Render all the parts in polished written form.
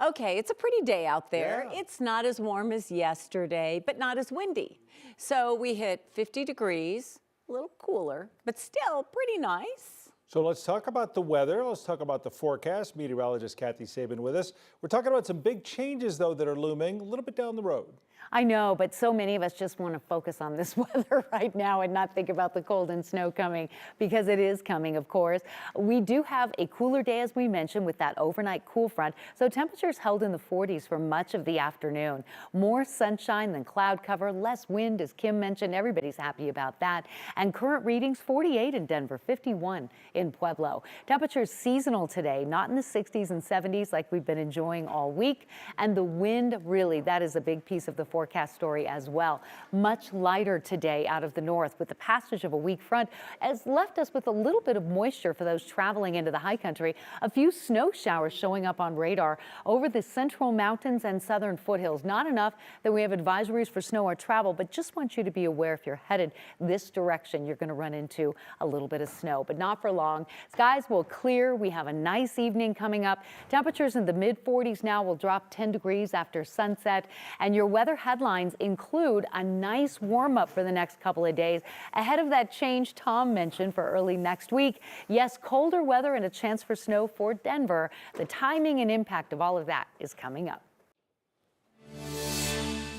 Okay, it's a pretty day out there. Yeah. It's not as warm as yesterday, but not as windy. So we hit 50 degrees, a little cooler, but still pretty nice. So let's talk about the weather. Let's talk about the forecast. Meteorologist Kathy Sabin with us. We're talking about some big changes, though, that are looming a little bit down the road. I know, but so many of us just want to focus on this weather right now and not think about the cold and snow coming, because it is coming, of course. We do have a cooler day, as we mentioned, with that overnight cool front. So temperatures held in the 40s for much of the afternoon. More sunshine than cloud cover, less wind, as Kim mentioned. Everybody's happy about that. And current readings, 48 in Denver, 51 in Pueblo. Temperatures seasonal today, not in the 60s and 70s like we've been enjoying all week. And the wind, really, that is a big piece of the forecast story as well. Much lighter today out of the north, with the passage of a weak front has left us with a little bit of moisture for those traveling into the high country. A few snow showers showing up on radar over the central mountains and southern foothills. Not enough that we have advisories for snow or travel, but just want you to be aware if you're headed this direction, you're going to run into a little bit of snow, but not for long. Skies will clear. We have a nice evening coming up. Temperatures in the mid 40s now, will drop 10 degrees after sunset, and your weather headlines include a nice warm up for the next couple of days ahead of that change Tom mentioned for early next week. Yes, colder weather and a chance for snow for Denver. The timing and impact of all of that is coming up.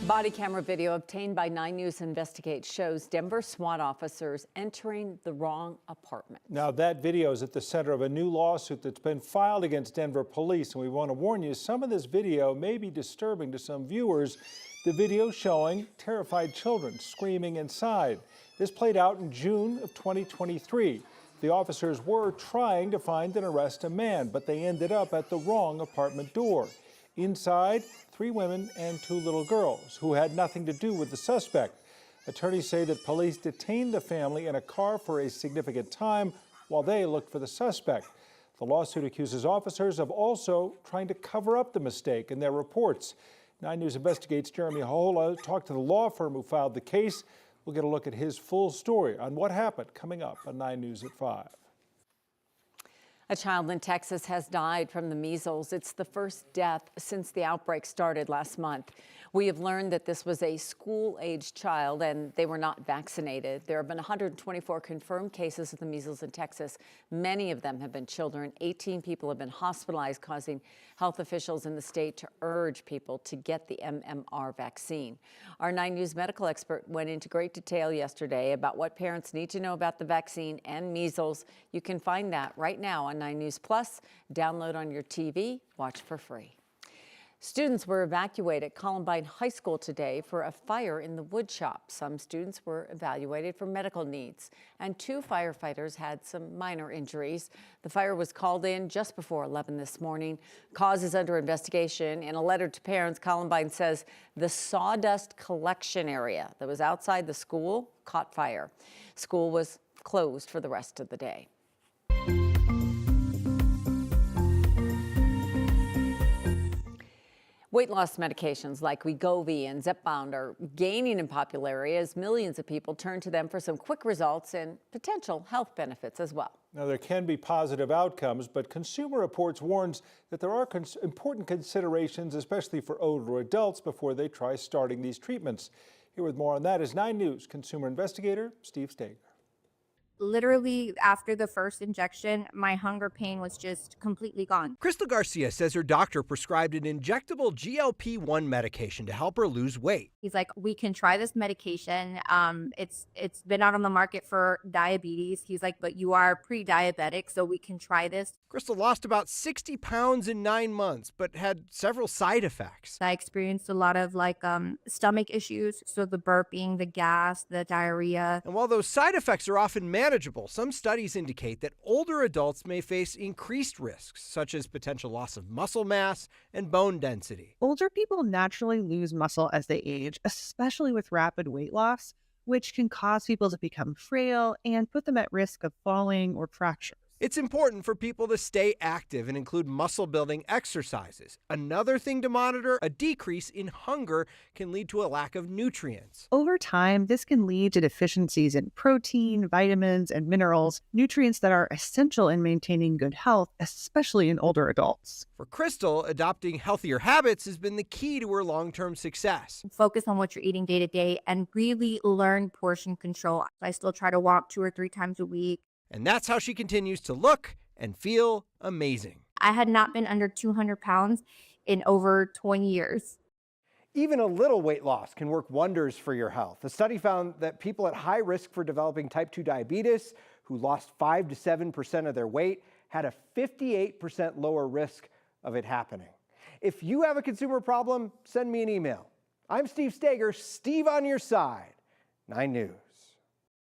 Body camera video obtained by 9 News Investigates shows Denver SWAT officers entering the wrong apartment. Now, that video is at the center of a new lawsuit that's been filed against Denver police. And we want to warn you, some of this video may be disturbing to some viewers. The video showing terrified children screaming inside. This played out in June of 2023. The officers were trying to find and arrest a man, but they ended up at the wrong apartment door. Inside, 3 women and 2 little girls who had nothing to do with the suspect. Attorneys say that police detained the family in a car for a significant time while they looked for the suspect. The lawsuit accuses officers of also trying to cover up the mistake in their reports. 9 News Investigates' Jeremy Hola talked to the law firm who filed the case. We'll get a look at his full story on what happened coming up on 9 News at 5. A child in Texas has died from the measles. It's the first death since the outbreak started last month. We have learned that this was a school-aged child and they were not vaccinated. There have been 124 confirmed cases of the measles in Texas. Many of them have been children. 18 people have been hospitalized, causing health officials in the state to urge people to get the MMR vaccine. Our 9 News medical expert went into great detail yesterday about what parents need to know about the vaccine and measles. You can find that right now on 9 News Plus. Download on your TV, watch for free. Students were evacuated at Coline High School today for a fire in the wood shop. Some students were evaluated for medical needs, and 2 firefighters had some minor injuries. The fire was called in just before 11 this morning. Cause is under investigation. In a letter to parents, Coline says the sawdust collection area that was outside the school caught fire. School was closed for the rest of the day. Weight loss medications like Wegovy and Zepbound are gaining in popularity as millions of people turn to them for some quick results and potential health benefits as well. Now, there can be positive outcomes, but Consumer Reports warns that there are important considerations, especially for older adults, before they try starting these treatments. Here with more on that is 9 News consumer investigator Steve Steger. Literally, after the first injection, my hunger pain was just completely gone. Crystal Garcia says her doctor prescribed an injectable GLP-1 medication to help her lose weight. He's like, we can try this medication. It's been out on the market for diabetes. He's like, but you are pre-diabetic, so we can try this. Crystal lost about 60 pounds in 9 months, but had several side effects. I experienced a lot of stomach issues. So the burping, the gas, the diarrhea. And while those side effects are often manageable, some studies indicate that older adults may face increased risks, such as potential loss of muscle mass and bone density. Older people naturally lose muscle as they age, especially with rapid weight loss, which can cause people to become frail and put them at risk of falling or fractures. It's important for people to stay active and include muscle-building exercises. Another thing to monitor, a decrease in hunger can lead to a lack of nutrients. Over time, this can lead to deficiencies in protein, vitamins, and minerals, nutrients that are essential in maintaining good health, especially in older adults. For Crystal, adopting healthier habits has been the key to her long-term success. Focus on what you're eating day to day and really learn portion control. I still try to walk 2 or 3 times a week. And that's how she continues to look and feel amazing. I had not been under 200 pounds in over 20 years. Even a little weight loss can work wonders for your health. A study found that people at high risk for developing type 2 diabetes who lost 5 to 7% of their weight had a 58% lower risk of it happening. If you have a consumer problem, send me an email. I'm Steve Stager, Steve on your side, 9 News.